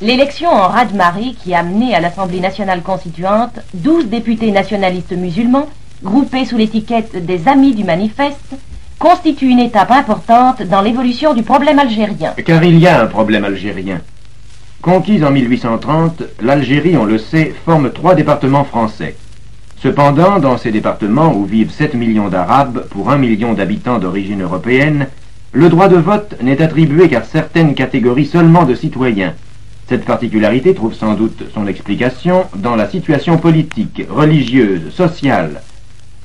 L'élection en raz-de-marée qui a mené à l'Assemblée nationale constituante 12 députés nationalistes musulmans, groupés sous l'étiquette des Amis du Manifeste, constitue une étape importante dans l'évolution du problème algérien. Car il y a un problème algérien. Conquise en 1830, l'Algérie, on le sait, forme 3 départements français. Cependant, dans ces départements où vivent 7 millions d'Arabes pour 1 million d'habitants d'origine européenne, le droit de vote n'est attribué qu'à certaines catégories seulement de citoyens. Cette particularité trouve sans doute son explication dans la situation politique, religieuse, sociale.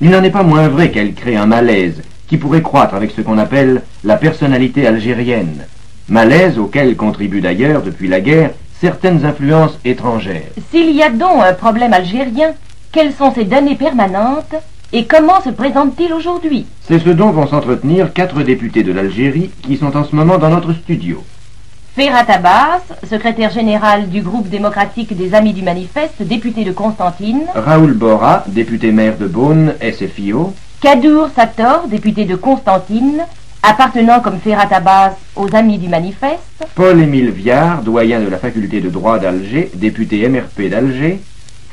Il n'en est pas moins vrai qu'elle crée un malaise qui pourrait croître avec ce qu'on appelle la personnalité algérienne. Malaise auquel contribuent d'ailleurs, depuis la guerre, certaines influences étrangères. S'il y a donc un problème algérien, quelles sont ses données permanentes et comment se présente-t-il aujourd'hui? C'est ce dont vont s'entretenir 4 députés de l'Algérie qui sont en ce moment dans notre studio. Ferhat Abbas, secrétaire général du groupe démocratique des Amis du Manifeste, député de Constantine. Raoul Bora, député maire de Beaune, SFIO. Kadour Sator, député de Constantine, appartenant comme Ferhat Abbas aux Amis du Manifeste. Paul-Émile Viard, doyen de la faculté de droit d'Alger, député MRP d'Alger.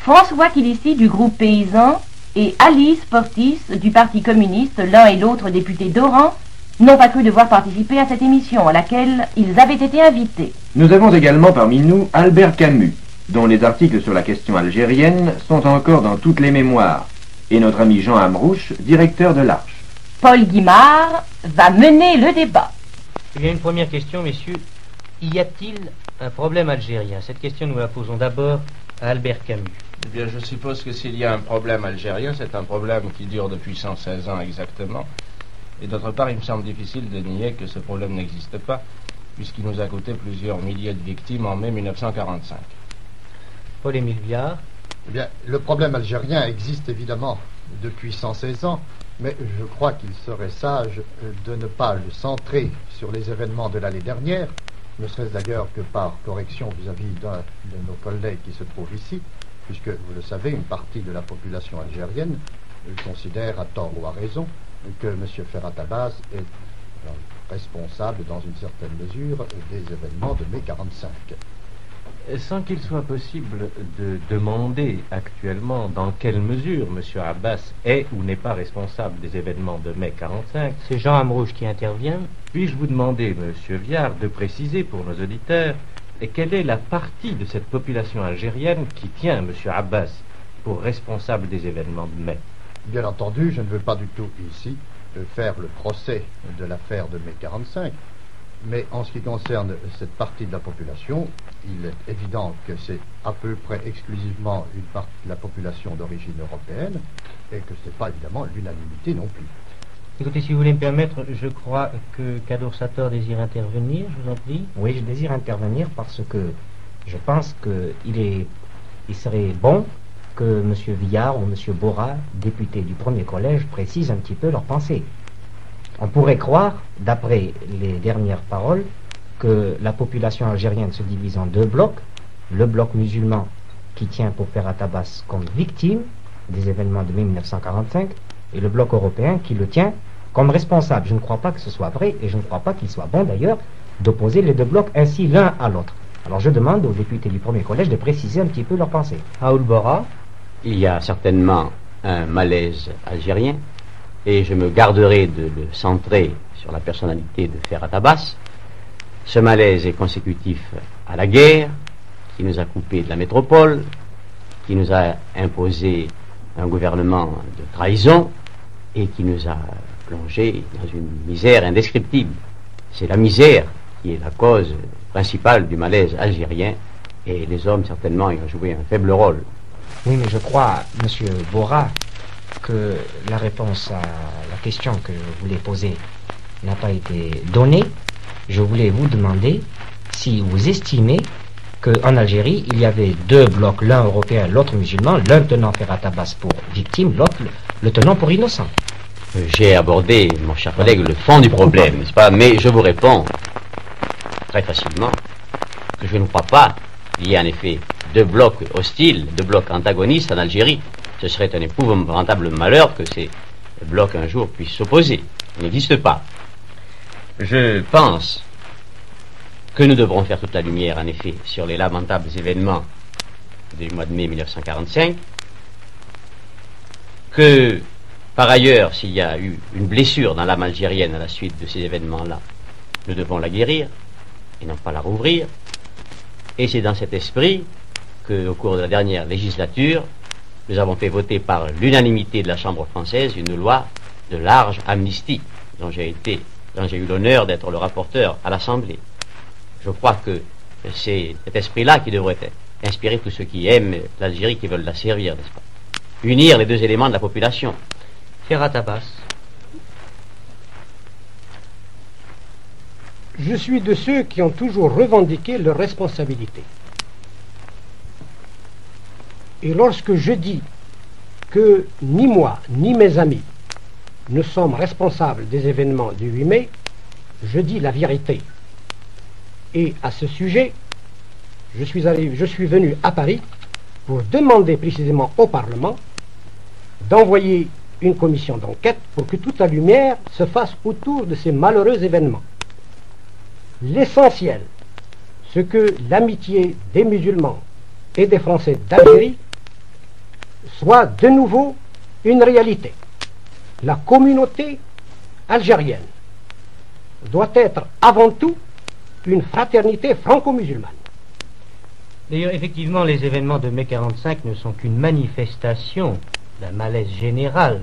François Kilissi du groupe paysan et Alice Portis du Parti communiste, l'un et l'autre députés d'Oran, n'ont pas cru devoir participer à cette émission à laquelle ils avaient été invités. Nous avons également parmi nous Albert Camus, dont les articles sur la question algérienne sont encore dans toutes les mémoires, et notre ami Jean Amrouche, directeur de l'Arche. Paul Guimard va mener le débat. Il y a une première question, messieurs. Y a-t-il un problème algérien? Cette question, nous la posons d'abord à Albert Camus. Eh bien, je suppose que s'il y a un problème algérien, c'est un problème qui dure depuis 116 ans exactement. Et d'autre part, il me semble difficile de nier que ce problème n'existe pas, puisqu'il nous a coûté plusieurs milliers de victimes en mai 1945. Paul-Émile Viard. Eh bien, le problème algérien existe évidemment depuis 116 ans, mais je crois qu'il serait sage de ne pas le centrer sur les événements de l'année dernière, ne serait-ce d'ailleurs que par correction vis-à-vis d'un de nos collègues qui se trouve ici, puisque, vous le savez, une partie de la population algérienne considère, à tort ou à raison, que M. Ferhat Abbas est responsable, dans une certaine mesure, des événements de mai 45. Sans qu'il soit possible de demander actuellement dans quelle mesure M. Abbas est ou n'est pas responsable des événements de mai 45, c'est Jean Amrouche qui intervient. Puis-je vous demander, M. Viard, de préciser pour nos auditeurs quelle est la partie de cette population algérienne qui tient M. Abbas pour responsable des événements de mai? Bien entendu, je ne veux pas du tout ici faire le procès de l'affaire de mai 45, mais en ce qui concerne cette partie de la population, il est évident que c'est à peu près exclusivement une partie de la population d'origine européenne et que ce n'est pas évidemment l'unanimité non plus. Écoutez, si vous voulez me permettre, je crois que Kadour Sator désire intervenir, je vous en prie. Oui, je désire intervenir parce que je pense qu'il serait bon que M. Viard ou M. Bora, député du premier collège, précisent un petit peu leurs pensées. On pourrait croire, d'après les dernières paroles, que la population algérienne se divise en 2 blocs. Le bloc musulman qui tient pour Ferhat Abbas comme victime des événements de mai 1945 et le bloc européen qui le tient comme responsable. Je ne crois pas que ce soit vrai et je ne crois pas qu'il soit bon d'ailleurs d'opposer les 2 blocs ainsi l'un à l'autre. Alors je demande aux députés du premier collège de préciser un petit peu leurs pensées. Raoul Bora. Il y a certainement un malaise algérien et je me garderai de le centrer sur la personnalité de Ferhat Abbas. Ce malaise est consécutif à la guerre qui nous a coupé de la métropole, qui nous a imposé un gouvernement de trahison et qui nous a plongé dans une misère indescriptible. C'est la misère qui est la cause principale du malaise algérien et les hommes certainement y ont joué un faible rôle. Oui, mais je crois, M. Bora, que la réponse à la question que je voulais poser n'a pas été donnée. Je voulais vous demander si vous estimez qu'en Algérie, il y avait 2 blocs, l'un européen, l'autre musulman, l'un tenant Ferhat Abbas pour victime, l'autre le tenant pour innocent. J'ai abordé, mon cher collègue, le fond du problème, n'est-ce pas? Mais je vous réponds très facilement que je ne crois pas qu'il y ait en effet 2 blocs hostiles, 2 blocs antagonistes en Algérie. Ce serait un épouvantable malheur que ces blocs un jour puissent s'opposer. Il n'existe pas. Je pense que nous devrons faire toute la lumière, en effet, sur les lamentables événements du mois de mai 1945, que, par ailleurs, s'il y a eu une blessure dans l'âme algérienne à la suite de ces événements-là, nous devons la guérir et non pas la rouvrir. Et c'est dans cet esprit qu'au cours de la dernière législature, nous avons fait voter par l'unanimité de la Chambre française une loi de large amnistie, dont j'ai eu l'honneur d'être le rapporteur à l'Assemblée. Je crois que c'est cet esprit-là qui devrait inspirer tous ceux qui aiment l'Algérie, qui veulent la servir, n'est-ce pas? Unir les deux éléments de la population. Ferhat Abbas. Je suis de ceux qui ont toujours revendiqué leur responsabilité. Et lorsque je dis que ni moi, ni mes amis ne sommes responsables des événements du 8 mai, je dis la vérité. Et à ce sujet, je suis venu à Paris pour demander précisément au Parlement d'envoyer une commission d'enquête pour que toute la lumière se fasse autour de ces malheureux événements. L'essentiel, c'est que l'amitié des musulmans et des Français d'Algérie soit de nouveau une réalité. La communauté algérienne doit être avant tout une fraternité franco-musulmane. D'ailleurs, effectivement, les événements de mai 45 ne sont qu'une manifestation d'un malaise général.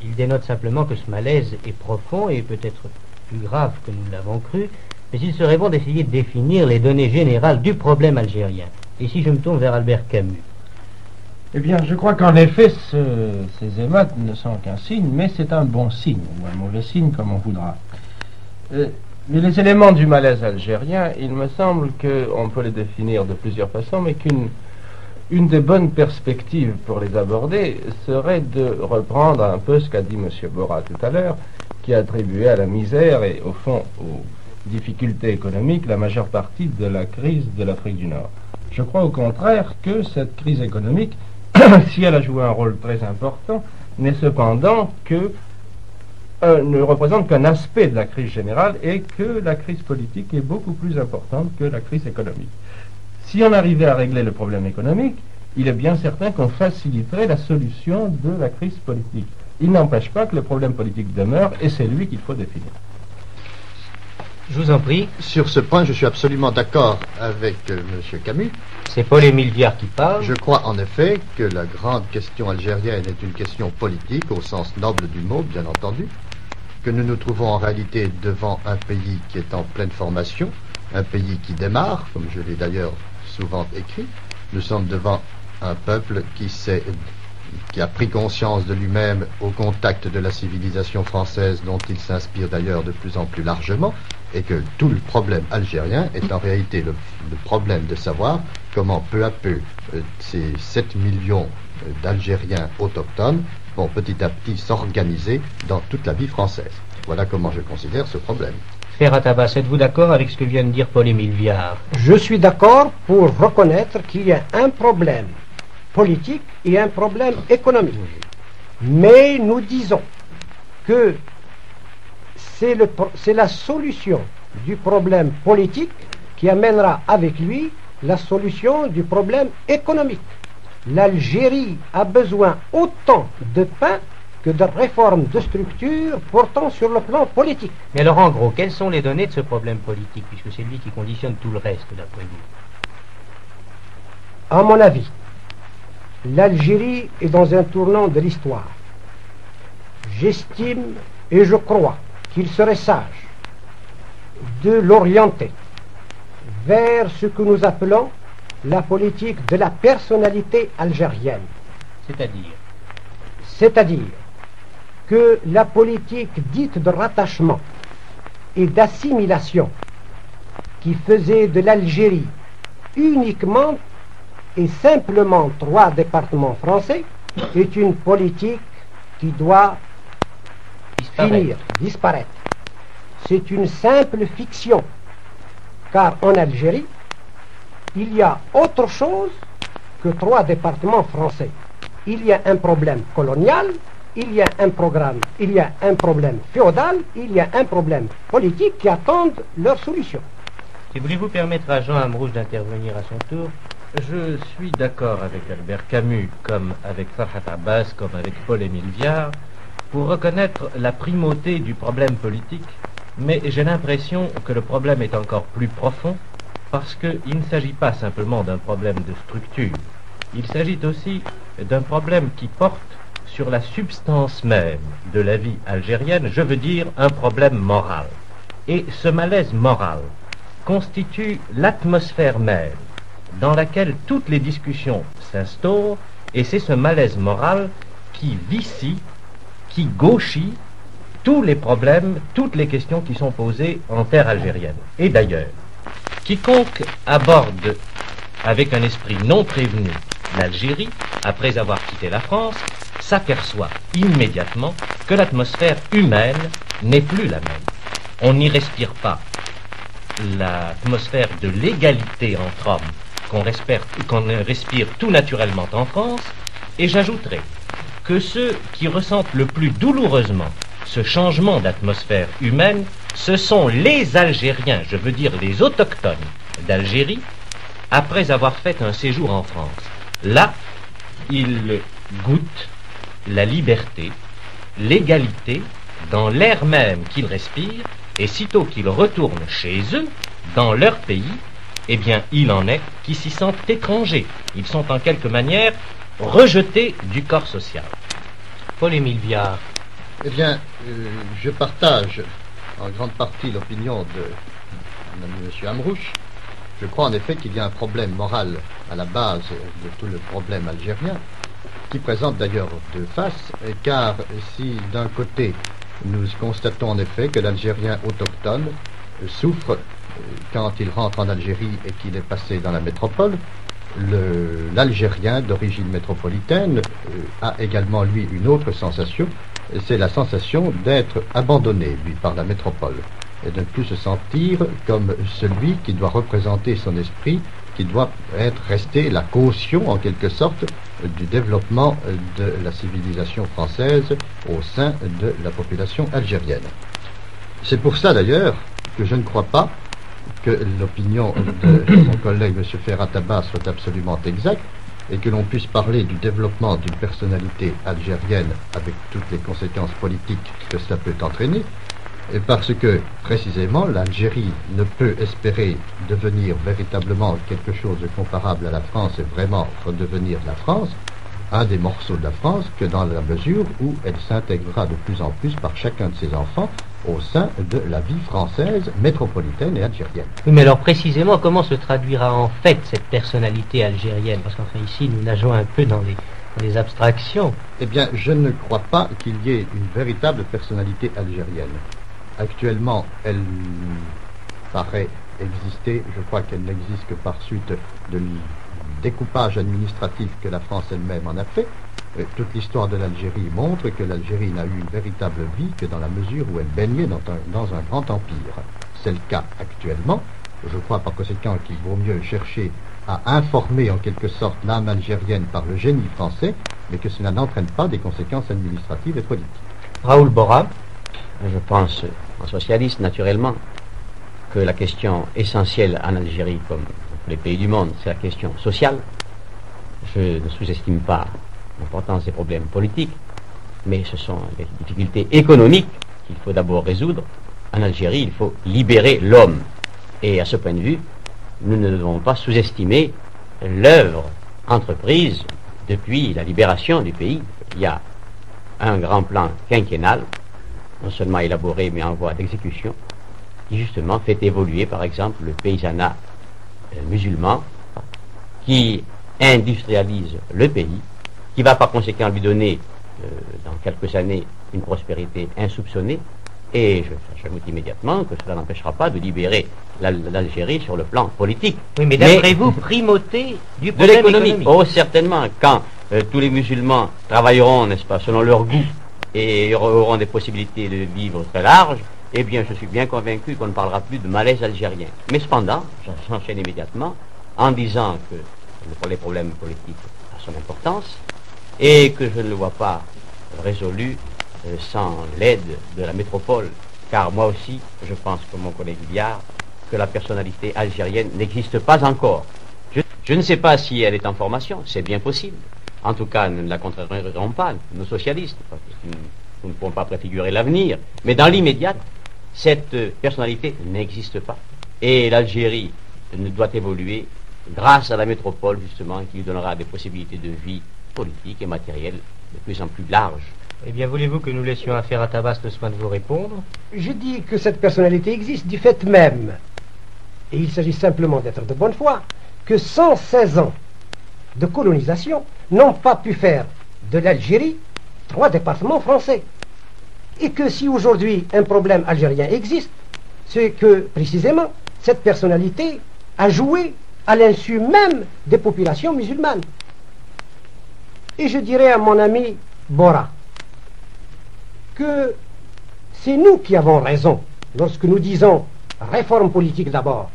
Ils dénotent simplement que ce malaise est profond et peut-être plus grave que nous l'avons cru, mais il serait bon d'essayer de définir les données générales du problème algérien. Et si je me tourne vers Albert Camus. Eh bien, je crois qu'en effet, ces émeutes ne sont qu'un signe, mais c'est un bon signe, ou un mauvais signe, comme on voudra. Mais les éléments du malaise algérien, il me semble qu'on peut les définir de plusieurs façons, mais qu'une des bonnes perspectives pour les aborder serait de reprendre un peu ce qu'a dit M. Borra tout à l'heure, qui a attribué à la misère et, au fond, aux difficultés économiques la majeure partie de la crise de l'Afrique du Nord. Je crois au contraire que cette crise économique, si elle a joué un rôle très important, n'est cependant que ne représente qu'un aspect de la crise générale et que la crise politique est beaucoup plus importante que la crise économique. Si on arrivait à régler le problème économique, il est bien certain qu'on faciliterait la solution de la crise politique. Il n'empêche pas que le problème politique demeure et c'est lui qu'il faut définir. Je vous en prie. Sur ce point, je suis absolument d'accord avec M. Camus. C'est Paul-Émile Viard qui parle. Je crois en effet que la grande question algérienne est une question politique, au sens noble du mot, bien entendu, que nous nous trouvons en réalité devant un pays qui est en pleine formation, un pays qui démarre, comme je l'ai d'ailleurs souvent écrit. Nous sommes devant un peuple qui a pris conscience de lui-même au contact de la civilisation française, dont il s'inspire d'ailleurs de plus en plus largement, et que tout le problème algérien est en réalité le problème de savoir comment peu à peu ces 7 millions d'Algériens autochtones vont petit à petit s'organiser dans toute la vie française. Voilà comment je considère ce problème. Ferhat Abbas, êtes-vous d'accord avec ce que vient de dire Paul-Émile Viard? Je suis d'accord pour reconnaître qu'il y a un problème politique et un problème économique. Mais nous disons que c'est la solution du problème politique qui amènera avec lui la solution du problème économique. L'Algérie a besoin autant de pain que de réformes de structure portant sur le plan politique. Mais alors, en gros, quelles sont les données de ce problème politique, puisque c'est lui qui conditionne tout le reste, d'après vous? À mon avis, l'Algérie est dans un tournant de l'histoire. J'estime et je crois qu'il serait sage de l'orienter vers ce que nous appelons la politique de la personnalité algérienne. C'est-à-dire que la politique dite de rattachement et d'assimilation qui faisait de l'Algérie uniquement et simplement 3 départements français est une politique qui doit disparaître. C'est une simple fiction, car en Algérie, il y a autre chose que 3 départements français. Il y a un problème colonial, il y a un problème féodal, il y a un problème politique qui attendent leur solution. Si voulez-vous permettre à Jean Amrouche d'intervenir à son tour? Je suis d'accord avec Albert Camus, comme avec Farhat Abbas, comme avec Paul-Émile Viard, pour reconnaître la primauté du problème politique, mais j'ai l'impression que le problème est encore plus profond, parce qu'il ne s'agit pas simplement d'un problème de structure, il s'agit aussi d'un problème qui porte sur la substance même de la vie algérienne, je veux dire un problème moral. Et ce malaise moral constitue l'atmosphère même dans laquelle toutes les discussions s'instaurent, et c'est ce malaise moral qui vicie, qui gauchit tous les problèmes, toutes les questions qui sont posées en terre algérienne. Et d'ailleurs, quiconque aborde avec un esprit non prévenu l'Algérie, après avoir quitté la France, s'aperçoit immédiatement que l'atmosphère humaine n'est plus la même. On n'y respire pas l'atmosphère de l'égalité entre hommes qu'on respire tout naturellement en France, et j'ajouterai que ceux qui ressentent le plus douloureusement ce changement d'atmosphère humaine, ce sont les Algériens, je veux dire les autochtones d'Algérie, après avoir fait un séjour en France. Là, ils goûtent la liberté, l'égalité dans l'air même qu'ils respirent, et sitôt qu'ils retournent chez eux, dans leur pays, eh bien, il en est qui s'y sentent étrangers. Ils sont en quelque manière rejetés du corps social. Paul-Émile Viard. Eh bien, je partage en grande partie l'opinion de M. Amrouche. Je crois en effet qu'il y a un problème moral à la base de tout le problème algérien, qui présente d'ailleurs deux faces, car si d'un côté nous constatons en effet que l'Algérien autochtone souffre quand il rentre en Algérie et qu'il est passé dans la métropole, l'Algérien d'origine métropolitaine a également lui une autre sensation, c'est la sensation d'être abandonné lui par la métropole et de ne plus se sentir comme celui qui doit représenter son esprit, qui doit rester la caution en quelque sorte du développement de la civilisation française au sein de la population algérienne. C'est pour ça d'ailleurs que je ne crois pas que l'opinion de mon collègue M. Ferhat Abbas soit absolument exacte et que l'on puisse parler du développement d'une personnalité algérienne avec toutes les conséquences politiques que cela peut entraîner, parce que précisément l'Algérie ne peut espérer devenir véritablement quelque chose de comparable à la France et vraiment redevenir la France, un des morceaux de la France, que dans la mesure où elle s'intégrera de plus en plus par chacun de ses enfants au sein de la vie française, métropolitaine et algérienne. Oui, mais alors précisément, comment se traduira en fait cette personnalité algérienne? Parce qu'enfin ici, nous nageons un peu dans les abstractions. Eh bien, je ne crois pas qu'il y ait une véritable personnalité algérienne. Actuellement, elle paraît exister, je crois qu'elle n'existe que par suite de découpage administratif que la France elle-même en a fait. Toute l'histoire de l'Algérie montre que l'Algérie n'a eu une véritable vie que dans la mesure où elle baignait dans un grand empire. C'est le cas actuellement. Je crois par conséquent qu'il vaut mieux chercher à informer en quelque sorte l'âme algérienne par le génie français, mais que cela n'entraîne pas des conséquences administratives et politiques. Raoul Borab. Je pense, en socialiste naturellement, que la question essentielle en Algérie, comme dans les pays du monde, c'est la question sociale. Je ne sous-estime pas l'importance des problèmes politiques, mais ce sont les difficultés économiques qu'il faut d'abord résoudre. En Algérie, il faut libérer l'homme. Et à ce point de vue, nous ne devons pas sous-estimer l'œuvre entreprise depuis la libération du pays. Il y a un grand plan quinquennal, non seulement élaboré, mais en voie d'exécution, qui justement fait évoluer, par exemple, le paysanat musulman, qui industrialise le pays, qui va par conséquent lui donner, dans quelques années, une prospérité insoupçonnée, et j'ajoute immédiatement que cela n'empêchera pas de libérer l'Algérie sur le plan politique. Oui, mais d'après vous, primauté du de problème l'économie. économique. Oh, certainement, quand tous les musulmans travailleront, n'est-ce pas, selon leur goût, et auront des possibilités de vivre très larges, eh bien, je suis bien convaincu qu'on ne parlera plus de malaise algérien. Mais cependant, j'enchaîne immédiatement en disant que les problèmes politiques ont son importance et que je ne le vois pas résolu sans l'aide de la métropole, car moi aussi, je pense comme mon collègue Viard, que la personnalité algérienne n'existe pas encore. Je ne sais pas si elle est en formation, c'est bien possible. En tout cas, nous ne la contrarierons pas, nous socialistes, parce que nous ne pouvons pas préfigurer l'avenir. Mais dans l'immédiat, cette personnalité n'existe pas. Et l'Algérie doit évoluer grâce à la métropole, justement, qui lui donnera des possibilités de vie politique et matérielle de plus en plus larges. Eh bien, voulez-vous que nous laissions à Ferhat Abbas le soin de vous répondre? Je dis que cette personnalité existe du fait même, et il s'agit simplement d'être de bonne foi, que 116 ans de colonisation n'ont pas pu faire de l'Algérie 3 départements français. Et que si aujourd'hui un problème algérien existe, c'est que, précisément, cette personnalité a joué à l'insu même des populations musulmanes. Et je dirais à mon ami Bora que c'est nous qui avons raison lorsque nous disons réforme politique d'abord,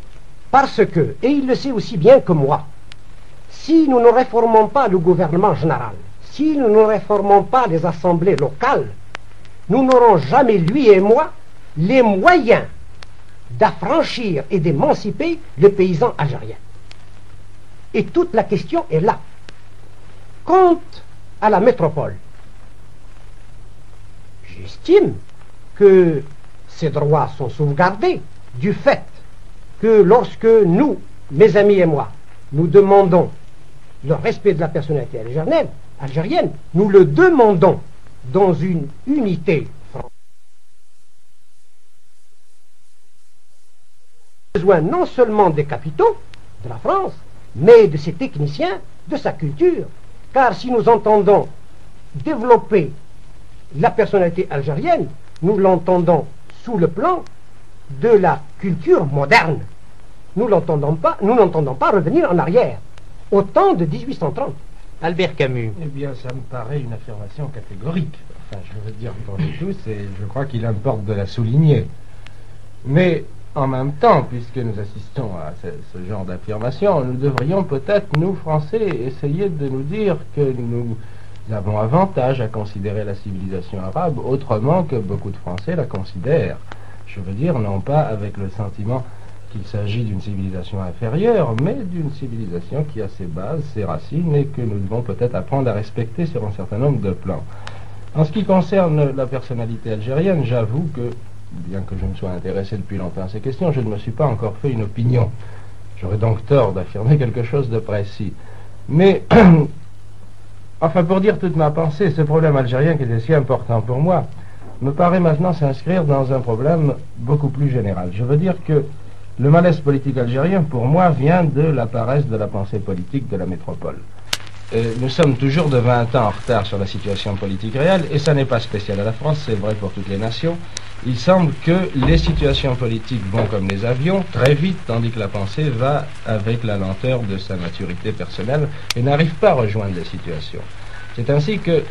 parce que, et il le sait aussi bien que moi, si nous ne réformons pas le gouvernement général, si nous ne réformons pas les assemblées locales, nous n'aurons jamais, lui et moi, les moyens d'affranchir et d'émanciper le paysan algérien. Et toute la question est là. Quant à la métropole, j'estime que ces droits sont sauvegardés du fait que lorsque nous, mes amis et moi, nous demandons le respect de la personnalité algérienne, nous le demandons dans une unité française. Besoin non seulement des capitaux de la France, mais de ses techniciens, de sa culture. Car si nous entendons développer la personnalité algérienne, nous l'entendons sous le plan de la culture moderne. Nous n'entendons pas revenir en arrière, au temps de 1830. Albert Camus. Eh bien, ça me paraît une affirmation catégorique. Enfin, je veux dire pour nous tous, et je crois qu'il importe de la souligner. Mais, en même temps, puisque nous assistons à ce genre d'affirmation, nous devrions peut-être, nous, Français, essayer de nous dire que nous avons avantage à considérer la civilisation arabe autrement que beaucoup de Français la considèrent. Je veux dire, non pas avec le sentiment qu'il s'agit d'une civilisation inférieure, mais d'une civilisation qui a ses bases, ses racines, et que nous devons peut-être apprendre à respecter sur un certain nombre de plans. En ce qui concerne la personnalité algérienne, j'avoue que, bien que je me sois intéressé depuis longtemps à ces questions, je ne me suis pas encore fait une opinion. J'aurais donc tort d'affirmer quelque chose de précis. Mais, enfin, pour dire toute ma pensée, ce problème algérien qui était si important pour moi, me paraît maintenant s'inscrire dans un problème beaucoup plus général. Je veux dire que le malaise politique algérien, pour moi, vient de la paresse de la pensée politique de la métropole. Nous sommes toujours de 20 ans en retard sur la situation politique réelle, et ça n'est pas spécial à la France, c'est vrai pour toutes les nations. Il semble que les situations politiques vont comme les avions, très vite, tandis que la pensée va avec la lenteur de sa maturité personnelle et n'arrive pas à rejoindre les situations. C'est ainsi que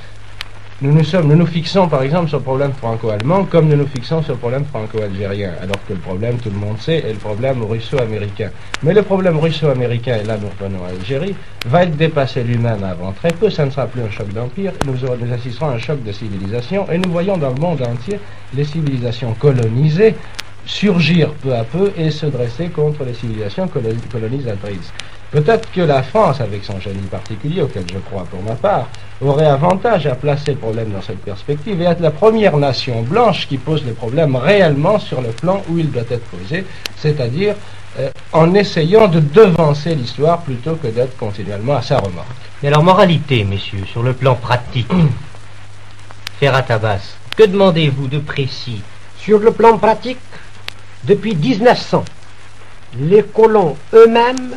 nous nous fixons par exemple sur le problème franco-allemand comme nous nous fixons sur le problème franco-algérien, alors que le problème, tout le monde sait, est le problème russo-américain. Mais le problème russo-américain, et là nous revenons à l'Algérie, va être dépassé lui-même avant très peu. Ça ne sera plus un choc d'empire, nous assisterons à un choc de civilisation, et nous voyons dans le monde entier les civilisations colonisées surgir peu à peu et se dresser contre les civilisations colonisatrices. Peut-être que la France, avec son génie particulier, auquel je crois pour ma part, aurait avantage à placer le problème dans cette perspective et être la première nation blanche qui pose le problème réellement sur le plan où il doit être posé, c'est-à-dire en essayant de devancer l'histoire plutôt que d'être continuellement à sa remorque. Mais alors, moralité, messieurs, sur le plan pratique, Ferhat Abbas, que demandez-vous de précis? Sur le plan pratique, depuis 1900, les colons eux-mêmes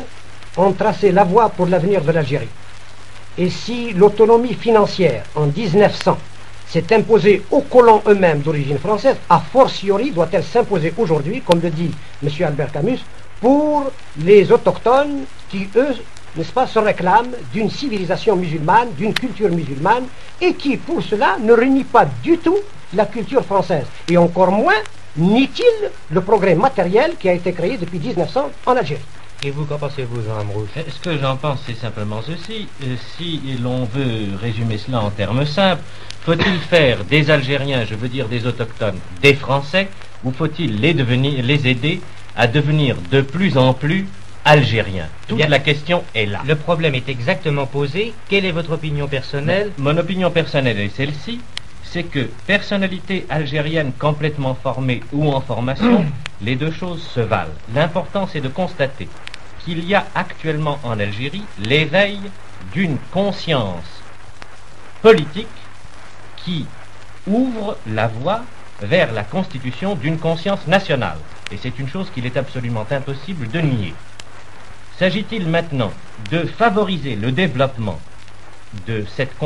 ont tracé la voie pour l'avenir de l'Algérie. Et si l'autonomie financière en 1900 s'est imposée aux colons eux-mêmes d'origine française, a fortiori doit-elle s'imposer aujourd'hui, comme le dit M. Albert Camus, pour les autochtones qui, eux, n'est-ce pas, se réclament d'une civilisation musulmane, d'une culture musulmane, et qui, pour cela, ne renie pas du tout la culture française. Et encore moins nie-t-il le progrès matériel qui a été créé depuis 1900 en Algérie. Et vous, qu'en pensez-vous, Jean Amrouche? Ce que j'en pense, c'est simplement ceci. Si l'on veut résumer cela en termes simples, faut-il faire des Algériens, je veux dire des autochtones, des Français, ou faut-il les aider à devenir de plus en plus algérien. Toute la question est là. Le problème est exactement posé. Quelle est votre opinion personnelle? Mon opinion personnelle est celle-ci, c'est que personnalité algérienne complètement formée ou en formation, les deux choses se valent. L'important, c'est de constater qu'il y a actuellement en Algérie l'éveil d'une conscience politique qui ouvre la voie vers la constitution d'une conscience nationale. Et c'est une chose qu'il est absolument impossible de nier. S'agit-il maintenant de favoriser le développement de cette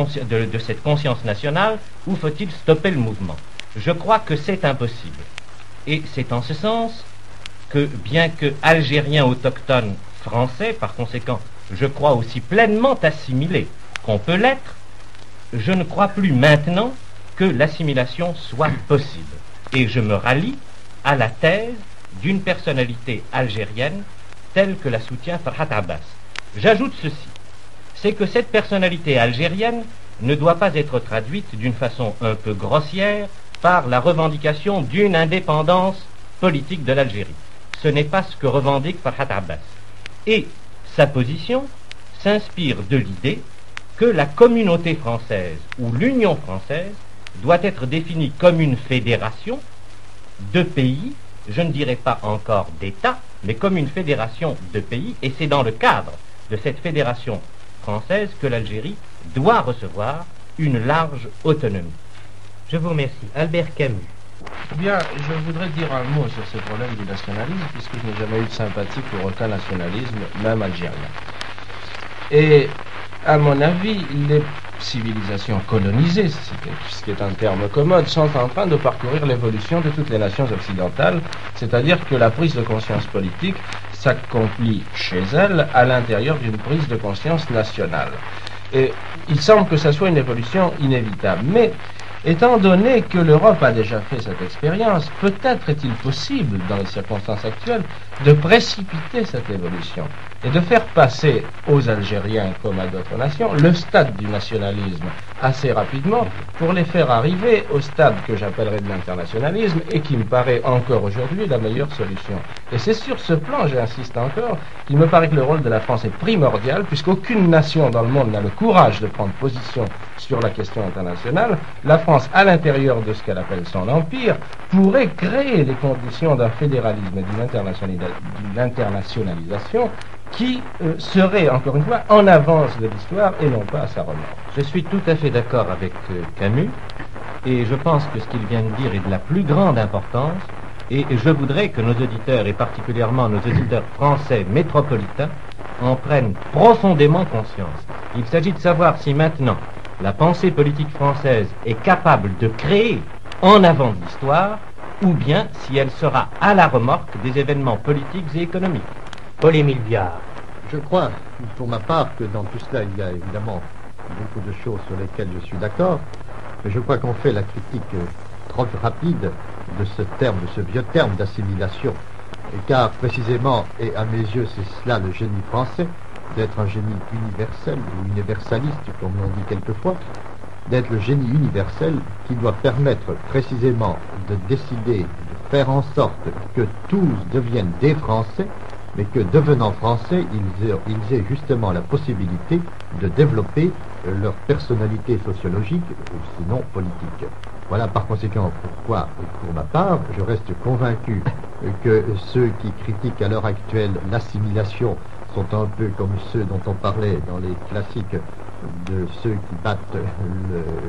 conscience nationale ou faut-il stopper le mouvement? Je crois que c'est impossible. Et c'est en ce sens que, bien que algérien autochtone français, par conséquent, je crois aussi pleinement assimilé qu'on peut l'être, je ne crois plus maintenant que l'assimilation soit possible. Et je me rallie à la thèse d'une personnalité algérienne telle que la soutient Farhat Abbas. J'ajoute ceci, c'est que cette personnalité algérienne ne doit pas être traduite d'une façon un peu grossière par la revendication d'une indépendance politique de l'Algérie. Ce n'est pas ce que revendique Farhat Abbas. Et sa position s'inspire de l'idée que la communauté française ou l'Union française doit être définie comme une fédération de pays, je ne dirais pas encore d'États, mais comme une fédération de pays, et c'est dans le cadre de cette fédération française que l'Algérie doit recevoir une large autonomie. Je vous remercie. Albert Camus. Bien, je voudrais dire un mot sur ce problème du nationalisme, puisque je n'ai jamais eu de sympathie pour aucun nationalisme, même algérien. Et, à mon avis, les civilisations colonisées, ce qui est un terme commode, sont en train de parcourir l'évolution de toutes les nations occidentales, c'est-à-dire que la prise de conscience politique s'accomplit chez elles à l'intérieur d'une prise de conscience nationale. Et il semble que ça soit une évolution inévitable. Mais, étant donné que l'Europe a déjà fait cette expérience, peut-être est-il possible, dans les circonstances actuelles, de précipiter cette évolution et de faire passer aux Algériens, comme à d'autres nations, le stade du nationalisme assez rapidement pour les faire arriver au stade que j'appellerais de l'internationalisme et qui me paraît encore aujourd'hui la meilleure solution. Et c'est sur ce plan, j'insiste encore, qu'il me paraît que le rôle de la France est primordial, puisqu'aucune nation dans le monde n'a le courage de prendre position sur la question internationale. La France, à l'intérieur de ce qu'elle appelle son empire, pourrait créer les conditions d'un fédéralisme et d'une internationalisation qui serait, encore une fois, en avance de l'histoire et non pas à sa remorque. Je suis tout à fait d'accord avec Camus, et je pense que ce qu'il vient de dire est de la plus grande importance, et je voudrais que nos auditeurs, et particulièrement nos auditeurs français métropolitains, en prennent profondément conscience. Il s'agit de savoir si maintenant la pensée politique française est capable de créer en avant de l'histoire, ou bien si elle sera à la remorque des événements politiques et économiques. Paul-Émile Viard. Je crois, pour ma part, que dans tout cela, il y a évidemment beaucoup de choses sur lesquelles je suis d'accord, mais je crois qu'on fait la critique trop rapide de ce terme, de ce vieux terme d'assimilation, car précisément, et à mes yeux, c'est cela le génie français, d'être un génie universel ou universaliste, comme l'on dit quelquefois, d'être le génie universel qui doit permettre précisément de décider, de faire en sorte que tous deviennent des Français, mais que devenant Français, ils aient justement la possibilité de développer leur personnalité sociologique ou sinon politique. Voilà par conséquent pourquoi, pour ma part, je reste convaincu que ceux qui critiquent à l'heure actuelle l'assimilation sont un peu comme ceux dont on parlait dans les classiques de ceux qui battent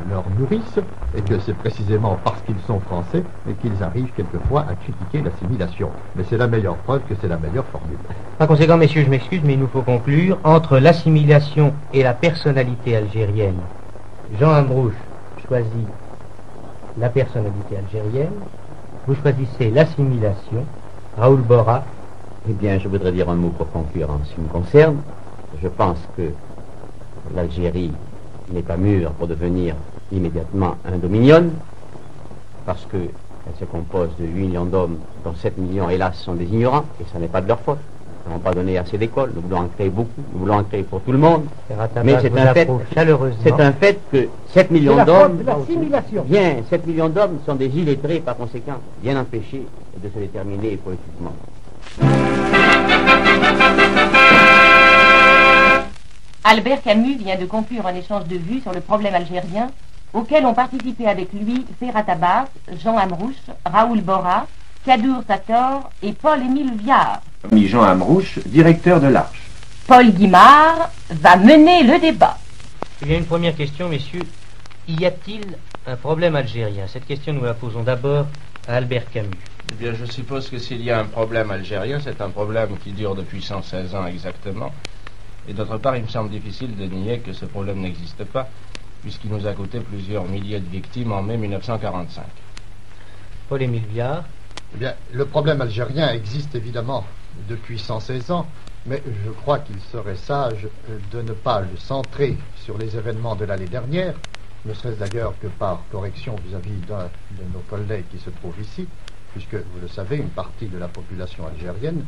leur nourrice, et que c'est précisément parce qu'ils sont français et qu'ils arrivent quelquefois à critiquer l'assimilation. Mais c'est la meilleure preuve que c'est la meilleure formule. Par conséquent, messieurs, je m'excuse, mais il nous faut conclure. Entre l'assimilation et la personnalité algérienne, Jean Ambrouche choisit la personnalité algérienne, vous choisissez l'assimilation, Raoul Borra. Eh bien, je voudrais dire un mot pour conclure en ce qui me concerne. Je pense que l'Algérie n'est pas mûre pour devenir immédiatement un dominion, parce qu'elle se compose de 8 millions d'hommes, dont 7 millions, hélas, sont des ignorants, et ça n'est pas de leur faute. Nous n'avons pas donné assez d'écoles, nous voulons en créer beaucoup, nous voulons en créer pour tout le monde. Mais c'est un fait que 7 millions d'hommes, 7 millions d'hommes sont des illettrés, par conséquent, bien empêchés de se déterminer politiquement. Albert Camus vient de conclure un échange de vues sur le problème algérien, auquel ont participé avec lui Ferhat Abbas, Jean Amrouche, Raoul Borra, Kadour Sator et Paul-Émile Viard. Jean Amrouche, directeur de l'Arche. Paul Guimard va mener le débat. Il y a une première question, messieurs. Y a-t-il un problème algérien? Cette question, nous la posons d'abord à Albert Camus. Eh bien, je suppose que s'il y a un problème algérien, c'est un problème qui dure depuis 116 ans exactement. Et d'autre part, il me semble difficile de nier que ce problème n'existe pas, puisqu'il nous a coûté plusieurs milliers de victimes en mai 1945. Paul-Émile Viard. Eh bien, le problème algérien existe évidemment depuis 116 ans, mais je crois qu'il serait sage de ne pas le centrer sur les événements de l'année dernière, ne serait-ce d'ailleurs que par correction vis-à-vis d'un de nos collègues qui se trouve ici, puisque, vous le savez, une partie de la population algérienne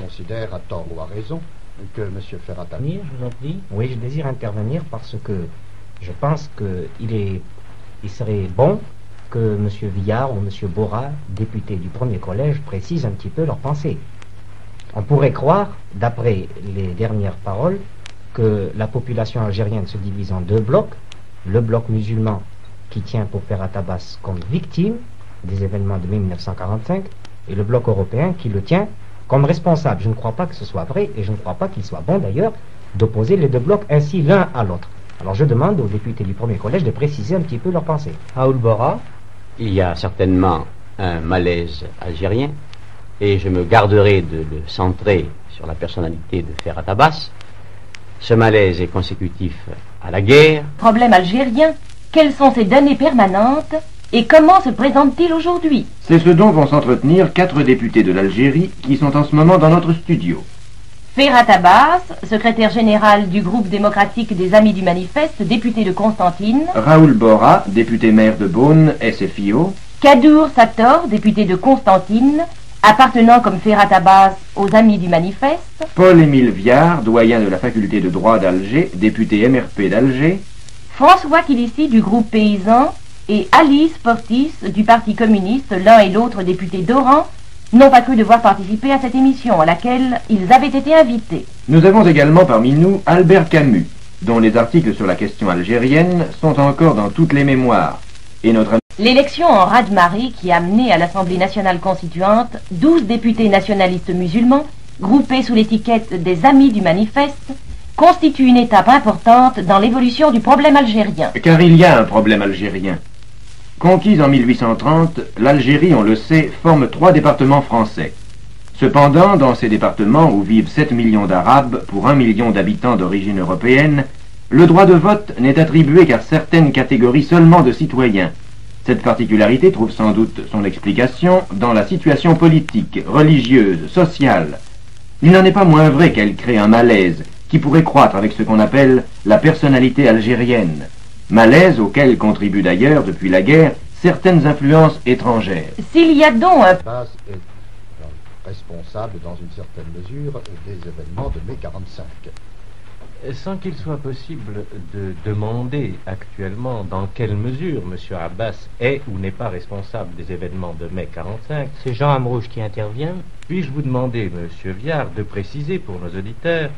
considère, à tort ou à raison, que M. Ferhat Abbas... Je vous en prie. Oui, je désire intervenir parce que je pense qu'il serait bon que M. Viard ou M. Borra, députés du premier collège, précisent un petit peu leur pensée. On pourrait croire, d'après les dernières paroles, que la population algérienne se divise en deux blocs. Le bloc musulman qui tient pour Ferhat Abbas comme victime des événements de mai 1945 et le bloc européen qui le tient comme responsable. Je ne crois pas que ce soit vrai et je ne crois pas qu'il soit bon d'ailleurs d'opposer les deux blocs ainsi l'un à l'autre. Alors je demande aux députés du premier collège de préciser un petit peu leur pensée. Raoul Borra. Il y a certainement un malaise algérien et je me garderai de le centrer sur la personnalité de Ferhat Abbas. Ce malaise est consécutif à la guerre. Problème algérien, quelles sont ses données permanentes et comment se présente-t-il aujourd'hui? C'est ce dont vont s'entretenir 4 députés de l'Algérie qui sont en ce moment dans notre studio. Ferhat Abbas, secrétaire général du groupe démocratique des Amis du Manifeste, député de Constantine. Raoul Borra, député maire de Beaune, SFIO. Kadour Sator, député de Constantine, appartenant comme Ferhat Abbas aux Amis du Manifeste. Paul-Émile Viard, doyen de la faculté de droit d'Alger, député MRP d'Alger. François Kilissi du groupe paysan et Alice Portis du Parti communiste, l'un et l'autre députés d'Oran, n'ont pas cru devoir participer à cette émission à laquelle ils avaient été invités. Nous avons également parmi nous Albert Camus, dont les articles sur la question algérienne sont encore dans toutes les mémoires. Et notre... L'élection en raz-de-marée qui a mené à l'Assemblée nationale constituante 12 députés nationalistes musulmans, groupés sous l'étiquette des Amis du Manifeste, constitue une étape importante dans l'évolution du problème algérien. Car il y a un problème algérien. Conquise en 1830, l'Algérie, on le sait, forme 3 départements français. Cependant, dans ces départements où vivent 7 millions d'Arabes pour 1 million d'habitants d'origine européenne, le droit de vote n'est attribué qu'à certaines catégories seulement de citoyens. Cette particularité trouve sans doute son explication dans la situation politique, religieuse, sociale. Il n'en est pas moins vrai qu'elle crée un malaise qui pourrait croître avec ce qu'on appelle la personnalité algérienne. Malaise auquel contribuent d'ailleurs, depuis la guerre, certaines influences étrangères. S'il y a donc un... Abbas est responsable dans une certaine mesure des événements de mai 45. Sans qu'il soit possible de demander actuellement dans quelle mesure M. Abbas est ou n'est pas responsable des événements de mai 45, c'est Jean Amrouche qui intervient. Puis-je vous demander, M. Viard, de préciser pour nos auditeurs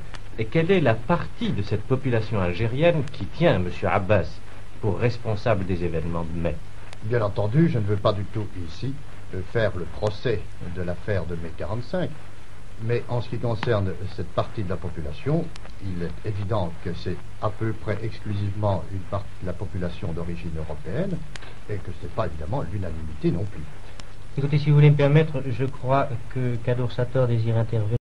quelle est la partie de cette population algérienne qui tient M. Abbas pour responsable des événements de mai? Bien entendu, je ne veux pas du tout ici faire le procès de l'affaire de mai 45, mais en ce qui concerne cette partie de la population, il est évident que c'est à peu près exclusivement une partie de la population d'origine européenne et que ce n'est pas évidemment l'unanimité non plus. Écoutez, si vous voulez me permettre, je crois que Kadour Sator désire intervenir.